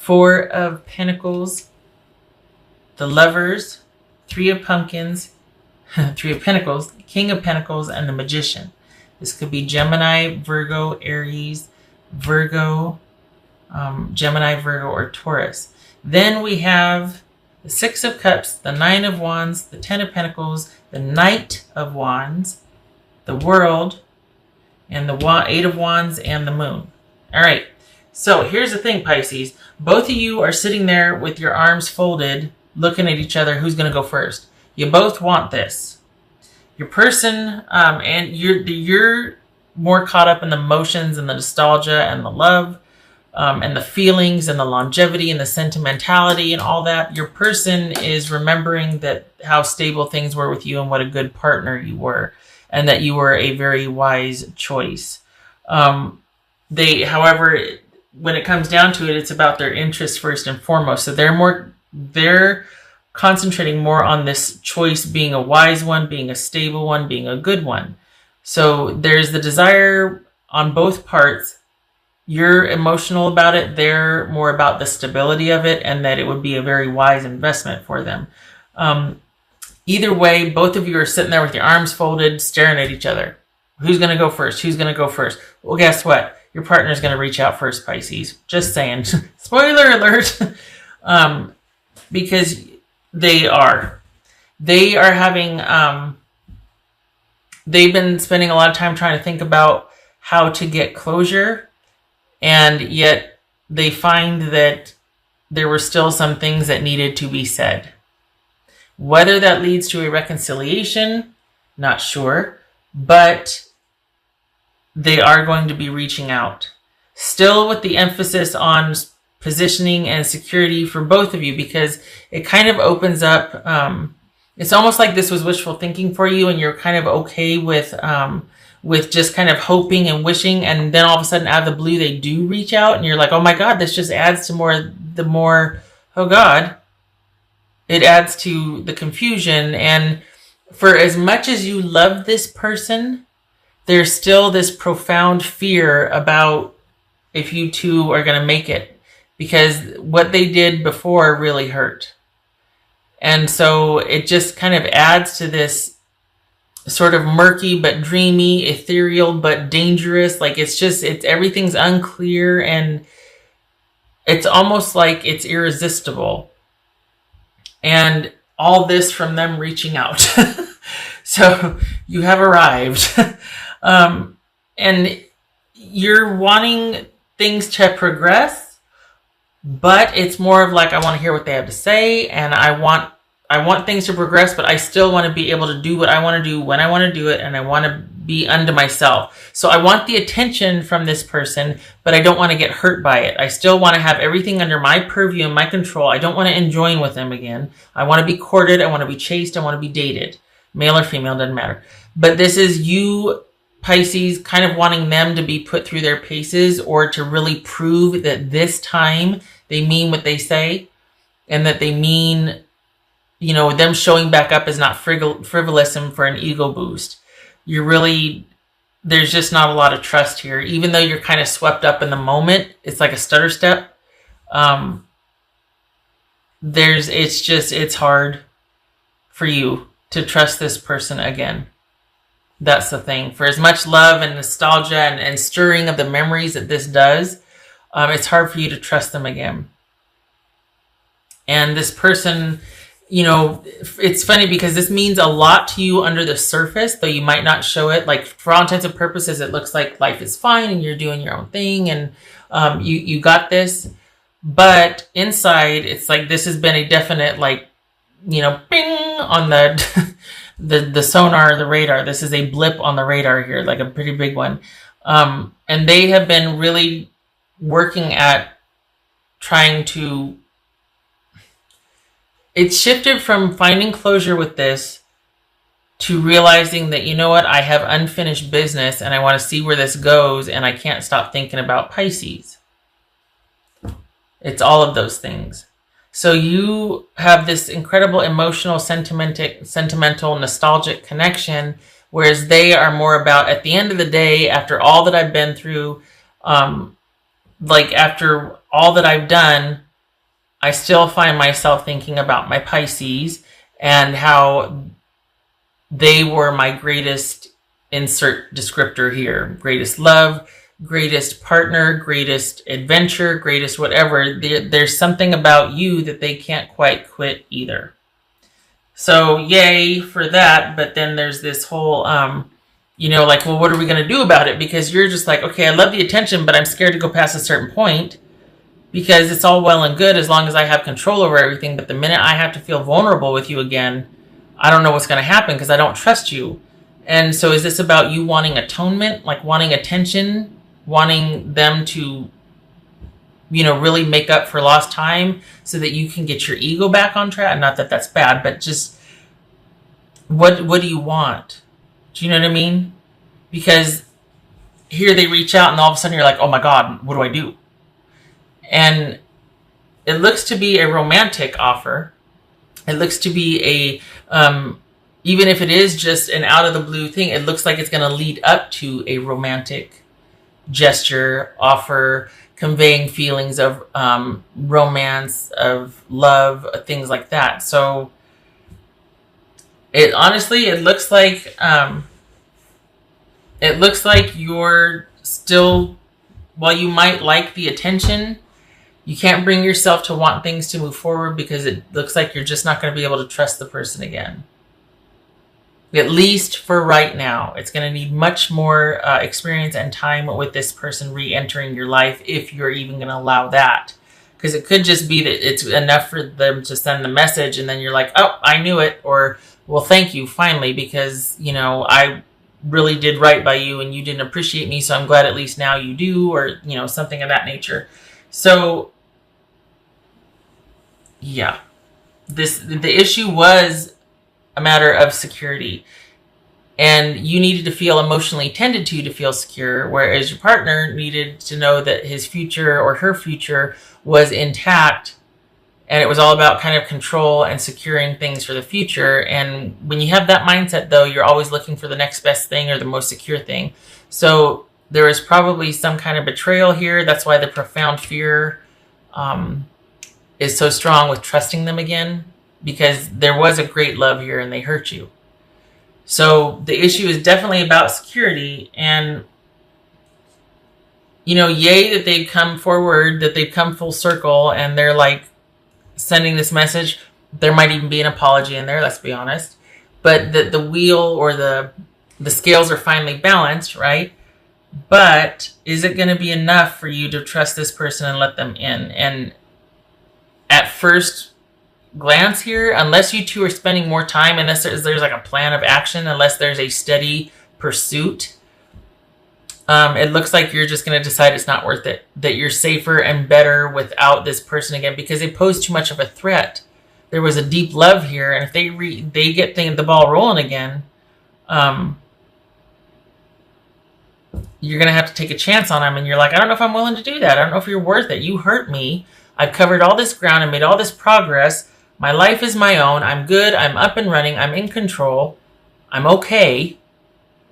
Four of Pentacles, the Lovers, Three of Pumpkins, Three of Pentacles, King of Pentacles, and the Magician. This could be Gemini, Virgo, Aries, Virgo, Gemini, Virgo, or Taurus. Then we have the Six of Cups, the Nine of Wands, the Ten of Pentacles, the Knight of Wands, the World, and the Eight of Wands, and the Moon. All right. So here's the thing, Pisces. Both of you are sitting there with your arms folded, looking at each other. Who's going to go first? You both want this. Your person, and you're more caught up in the emotions and the nostalgia and the love, and the feelings and the longevity and the sentimentality and all that. Your person is remembering that how stable things were with you and what a good partner you were, and that you were a very wise choice. However, when it comes down to it, it's about their interests first and foremost. So they're concentrating more on this choice being a wise one, being a stable one, being a good one. So there's the desire on both parts. You're emotional about it. They're more about the stability of it and that it would be a very wise investment for them. Either way, both of you are sitting there with your arms folded, staring at each other. Who's going to go first? Who's going to go first? Well, guess what? Your partner is going to reach out first, Pisces. Just saying. Spoiler alert. Because they are having, they've been spending a lot of time trying to think about how to get closure. And yet they find that there were still some things that needed to be said. Whether that leads to a reconciliation, not sure. But they are going to be reaching out. Still with the emphasis on positioning and security for both of you, because it kind of opens up, it's almost like this was wishful thinking for you and you're kind of okay with just kind of hoping and wishing, and then all of a sudden out of the blue they do reach out and you're like, oh my God, this just adds to oh God, it adds to the confusion. And for as much as you love this person, there's still this profound fear about if you two are going to make it, because what they did before really hurt. And so it just kind of adds to this sort of murky but dreamy, ethereal but dangerous. Like everything's unclear and it's almost like it's irresistible. And all this from them reaching out. So you have arrived. And you're wanting things to progress, but it's more of like, I want to hear what they have to say, and I want things to progress, but I still want to be able to do what I want to do when I want to do it, and I want to be unto myself. So I want the attention from this person, but I don't want to get hurt by it. I still want to have everything under my purview and my control. I don't want to enjoin with them again. I want to be courted. I want to be chased. I want to be dated. Male or female, doesn't matter. But this is you, Pisces, kind of wanting them to be put through their paces, or to really prove that this time they mean what they say, and that they mean, them showing back up is not frivolous and for an ego boost. There's just not a lot of trust here. Even though you're kind of swept up in the moment, it's like a stutter step. It's hard for you to trust this person again. That's the thing. For as much love and nostalgia and stirring of the memories that this does, it's hard for you to trust them again. And this person, it's funny because this means a lot to you under the surface, though you might not show it. Like, for all intents and purposes, it looks like life is fine and you're doing your own thing and you got this. But inside, it's like this has been a definite, bing on the sonar, the radar. This is a blip on the radar here, like a pretty big one. And they have been really working at trying to... It's shifted from finding closure with this to realizing that, I have unfinished business and I want to see where this goes, and I can't stop thinking about Pisces. It's all of those things. So you have this incredible emotional, sentimental, nostalgic connection, whereas they are more about, at the end of the day, after all that I've been through, after all that I've done, I still find myself thinking about my Pisces and how they were my greatest, insert descriptor here, greatest love, greatest partner, greatest adventure, greatest whatever. There's something about you that they can't quite quit either. So yay for that. But then there's this whole, like, well, what are we going to do about it? Because you're just like, okay, I love the attention, but I'm scared to go past a certain point, because it's all well and good as long as I have control over everything. But the minute I have to feel vulnerable with you again, I don't know what's going to happen because I don't trust you. And so is this about you wanting atonement, like wanting attention, wanting them to, really make up for lost time so that you can get your ego back on track? Not that that's bad, but just what do you want? Do you know what I mean? Because here they reach out and all of a sudden you're like, oh my God, what do I do? And it looks to be a romantic offer. It looks to be even if it is just an out of the blue thing, it looks like it's going to lead up to a romantic gesture, offer, conveying feelings of romance, of love, things like that. So it looks like you're still, while you might like the attention, you can't bring yourself to want things to move forward because it looks like you're just not going to be able to trust the person again. At least for right now. It's going to need much more experience and time with this person re-entering your life, if you're even going to allow that. Because it could just be that it's enough for them to send the message and then you're like, oh, I knew it. Or, well, thank you, finally, because, I really did right by you and you didn't appreciate me, so I'm glad at least now you do, or, something of that nature. So, yeah, the issue was a matter of security, and you needed to feel emotionally tended to feel secure, whereas your partner needed to know that his future or her future was intact, and it was all about kind of control and securing things for the future. And when you have that mindset, though, you're always looking for the next best thing or the most secure thing. So there is probably some kind of betrayal here. That's why the profound fear is so strong with trusting them again, because there was a great love here and they hurt you. So the issue is definitely about security. And, yay that they've come forward, that they've come full circle, and they're like sending this message. There might even be an apology in there, let's be honest. But the wheel or the scales are finally balanced, right? But is it going to be enough for you to trust this person and let them in? And at first glance here, unless you two are spending more time, unless there's like a plan of action, unless there's a steady pursuit, it looks like you're just going to decide it's not worth it, that you're safer and better without this person again, because they pose too much of a threat. There was a deep love here, and if they get the ball rolling again, you're going to have to take a chance on them, and you're like, I don't know if I'm willing to do that. I don't know if you're worth it. You hurt me. I've covered all this ground and made all this progress. My life is my own. I'm good. I'm up and running. I'm in control. I'm okay.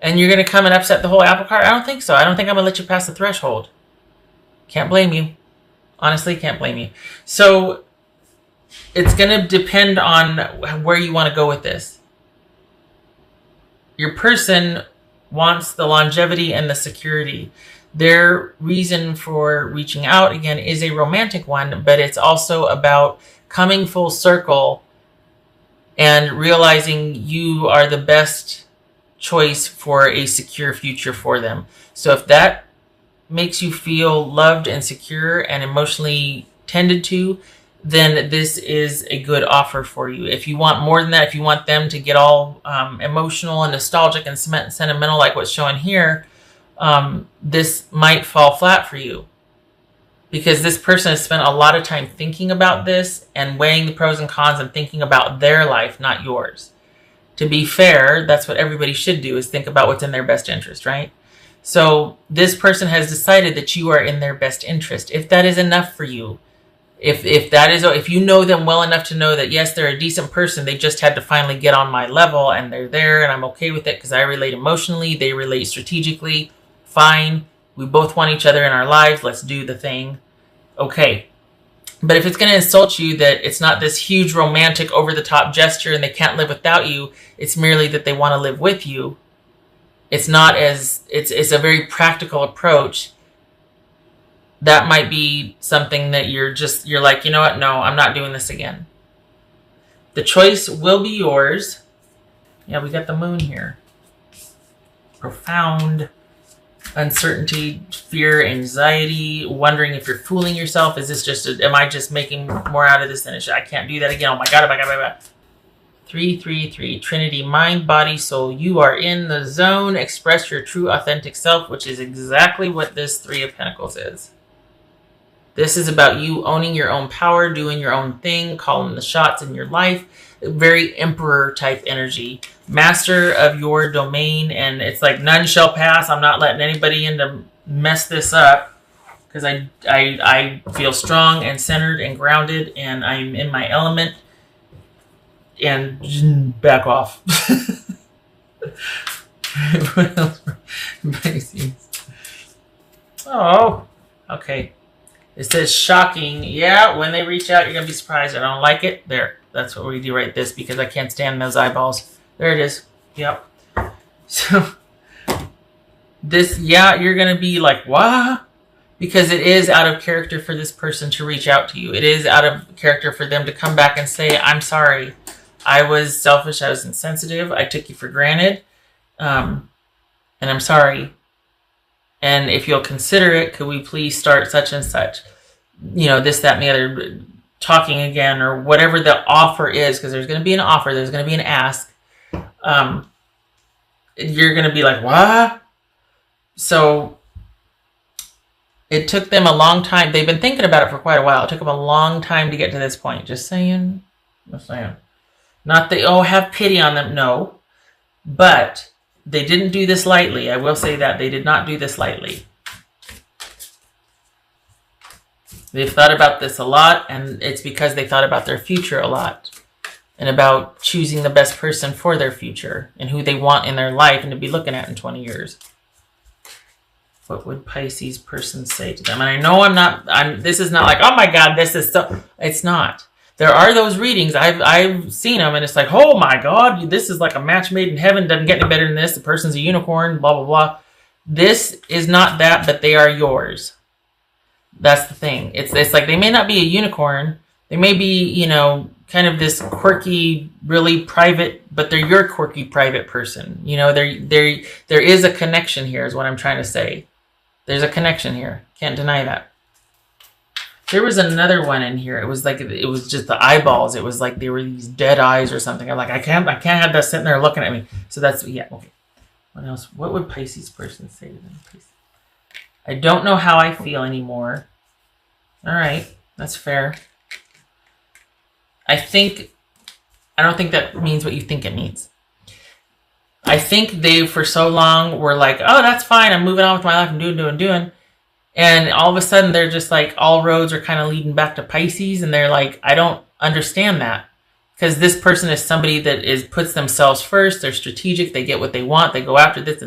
And you're going to come and upset the whole apple cart? I don't think so. I don't think I'm going to let you pass the threshold. Can't blame you. Honestly, can't blame you. So it's going to depend on where you want to go with this. Your person wants the longevity and the security. Their reason for reaching out, again, is a romantic one, but it's also about coming full circle and realizing you are the best choice for a secure future for them. So if that makes you feel loved and secure and emotionally tended to, then this is a good offer for you. If you want more than that, if you want them to get all emotional and nostalgic and sentimental like what's shown here, this might fall flat for you, because this person has spent a lot of time thinking about this and weighing the pros and cons and thinking about their life, not yours. To be fair, that's what everybody should do, is think about what's in their best interest, right? So this person has decided that you are in their best interest. If that is enough for you, if you know them well enough to know that, yes, they're a decent person, they just had to finally get on my level and they're there and I'm okay with it because I relate emotionally, they relate strategically, fine. We both want each other in our lives. Let's do the thing. Okay. But if it's going to insult you that it's not this huge romantic over-the-top gesture and they can't live without you, it's merely that they want to live with you. It's not as, it's a very practical approach. That might be something that you're like, you know what? No, I'm not doing this again. The choice will be yours. Yeah, we got the moon here. Profound uncertainty, fear, anxiety, wondering if you're fooling yourself. Is this just, am I just making more out of this than it should? I can't do that again. Oh my God, oh my God, oh my God. 333, Trinity, mind, body, soul. You are in the zone. Express your true, authentic self, which is exactly what this Three of Pentacles is. This is about you owning your own power, doing your own thing, calling the shots in your life. Very emperor type energy. Master of your domain, and it's like none shall pass. I'm not letting anybody in to mess this up because I feel strong and centered and grounded, and I'm in my element. And back off. What else? Pisces. Oh, okay. It says shocking. Yeah, when they reach out, you're going to be surprised. I don't like it. There. That's what we do right this because I can't stand those eyeballs. There it is. Yep. So, this, yeah, you're going to be like, what? Because it is out of character for this person to reach out to you. It is out of character for them to come back and say, I'm sorry. I was selfish. I was insensitive. I took you for granted. And I'm sorry. And if you'll consider it, could we please start such and such? You know, this, that, and the other, talking again, or whatever the offer is, because there's going to be an offer, there's going to be an ask. You're going to be like, what? So it took them a long time. They've been thinking about it for quite a while. It took them a long time to get to this point. Just saying. Just saying. Not that, oh, have pity on them. No. But they didn't do this lightly. I will say that. They did not do this lightly. They've thought about this a lot, and it's because they thought about their future a lot. And about choosing the best person for their future and who they want in their life and to be looking at in 20 years. What would Pisces person say to them? And I know this is not like, oh my God, this is so, it's not. There are those readings, I've seen them, and it's like, oh my God, this is like a match made in heaven, doesn't get any better than this, the person's a unicorn, blah, blah, blah. This is not that, but they are yours. That's the thing. It's like they may not be a unicorn, they may be, you know, kind of this quirky, really private, but they're your quirky, private person. You know, there is a connection here, is what I'm trying to say. There's a connection here. Can't deny that. There was another one in here. It was like, it was just the eyeballs. It was like they were these dead eyes or something. I'm like, I can't have that sitting there looking at me. So that's, yeah, okay. What else? What would Pisces person say to them? I don't know how I feel anymore. All right, that's fair. I don't think that means what you think it means. I think they, for so long, were like, oh, that's fine. I'm moving on with my life. I'm doing. And all of a sudden, they're just like, all roads are kind of leading back to Pisces. And they're like, I don't understand that. Because this person is somebody that puts themselves first. They're strategic. They get what they want. They go after this.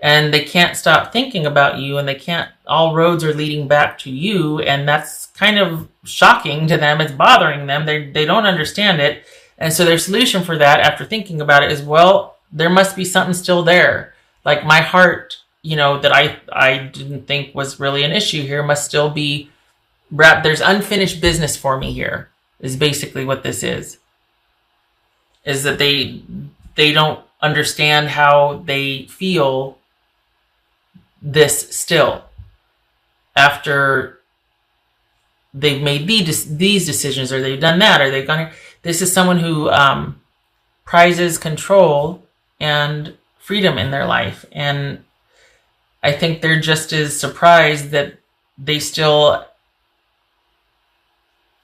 And they can't stop thinking about you. And all roads are leading back to you. And that's kind of shocking to them. It's bothering them. They don't understand it. And so their solution for that, after thinking about it, is, well, there must be something still there. Like my heart, you know, that I didn't think was really an issue here must still be wrapped. There's unfinished business for me here, is basically what this is. Is that they don't understand how they feel this still. After they've made these decisions, or they've done that, or they've gone here. This is someone who prizes control and freedom in their life. And I think they're just as surprised that they still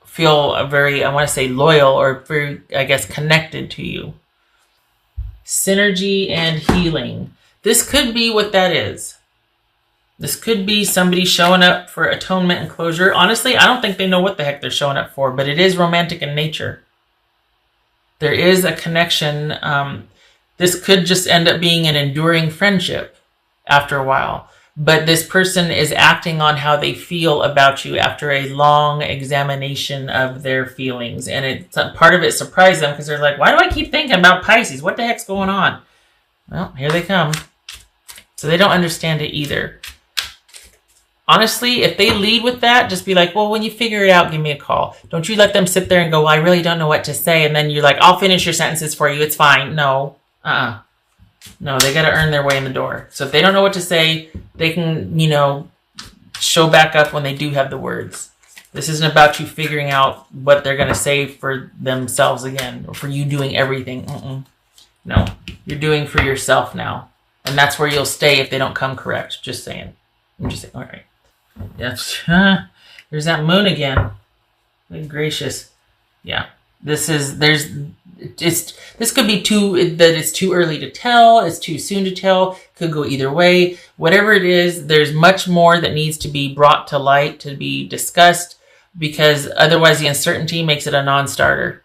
feel very, I want to say, loyal, or very, I guess, connected to you. Synergy and healing. This could be what that is. This could be somebody showing up for atonement and closure. Honestly, I don't think they know what the heck they're showing up for, but it is romantic in nature. There is a connection. This could just end up being an enduring friendship after a while. but this person is acting on how they feel about you after a long examination of their feelings. And part of it surprised them because they're like, why do I keep thinking about Pisces? What the heck's going on? Well, here they come. So they don't understand it either. Honestly, if they lead with that, just be like, well, when you figure it out, give me a call. Don't you let them sit there and go, well, I really don't know what to say. And then you're like, I'll finish your sentences for you. It's fine. No. No, they got to earn their way in the door. So if they don't know what to say, they can, show back up when they do have the words. This isn't about you figuring out what they're going to say for themselves again, or for you doing everything. No, you're doing for yourself now. And that's where you'll stay if they don't come correct. Just saying. I'm just saying, all right. Yes. There's that moon again. Good gracious. Yeah. This could be it's too early to tell, it's too soon to tell, could go either way. Whatever it is, there's much more that needs to be brought to light, to be discussed, because otherwise the uncertainty makes it a non-starter.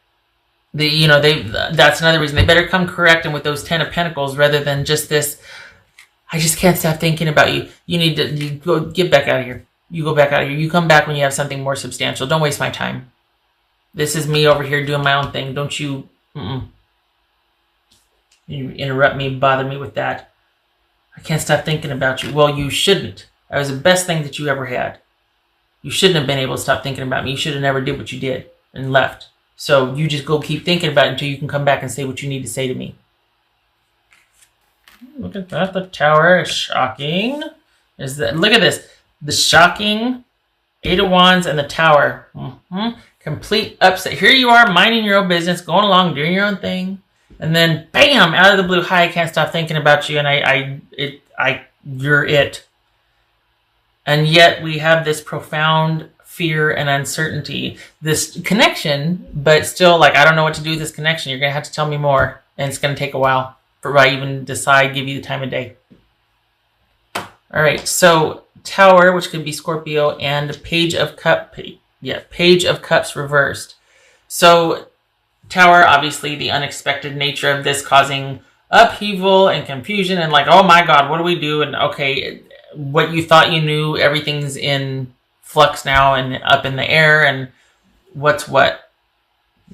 That's another reason. They better come correct and with those 10 of Pentacles rather than just this, I just can't stop thinking about you. You go get back out of here. You go back out of here. You come back when you have something more substantial. Don't waste my time. This is me over here doing my own thing. Don't you... You interrupt me, bother me with that. I can't stop thinking about you. Well, you shouldn't. That was the best thing that you ever had. You shouldn't have been able to stop thinking about me. You should have never did what you did and left. So you just go keep thinking about it until you can come back and say what you need to say to me. Look at that. The Tower is shocking. Look at this. The shocking 8 of Wands and the Tower. Complete upset. Here you are minding your own business, going along, doing your own thing. And then, bam, out of the blue, hi, I can't stop thinking about you. And you're it. And yet we have this profound fear and uncertainty, this connection, but still I don't know what to do with this connection. You're going to have to tell me more. And it's going to take a while before I even decide, give you the time of day. All right. So Tower, which could be Scorpio, and Page of Cups reversed. So Tower, obviously the unexpected nature of this causing upheaval and confusion and oh my God, what do we do? And okay, what you thought you knew, everything's in flux now and up in the air and what's what,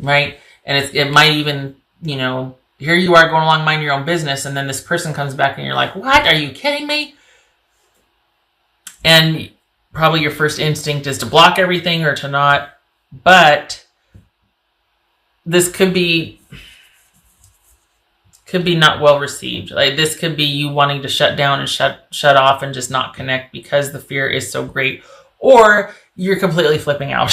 right? And it might even, here you are going along minding your own business and then this person comes back and you're like, what? Are you kidding me? And probably your first instinct is to block everything or to not, but this could be not well received. This could be you wanting to shut down and shut off and just not connect because the fear is so great, or you're completely flipping out.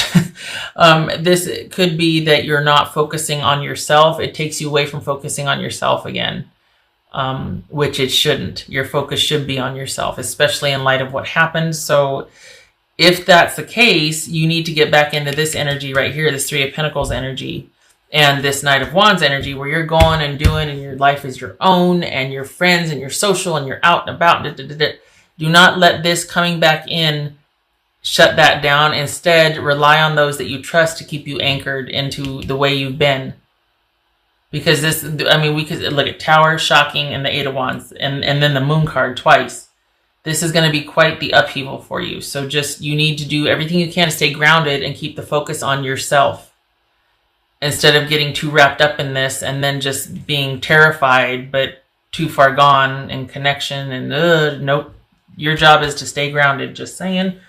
This could be that you're not focusing on yourself. It takes you away from focusing on yourself again, which it shouldn't. Your focus should be on yourself, especially in light of what happened. So if that's the case, you need to get back into this energy right here, this 3 of Pentacles energy. And this Knight of Wands energy where you're going and doing and your life is your own and your friends and your social and you're out and about. Do not let this coming back in shut that down. Instead, rely on those that you trust to keep you anchored into the way you've been. Because we could look at Tower, shocking, and the 8 of Wands and then the Moon card twice. This is going to be quite the upheaval for you. So you need to do everything you can to stay grounded and keep the focus on yourself. Instead of getting too wrapped up in this and then just being terrified, but too far gone in connection and nope. Your job is to stay grounded. Just saying.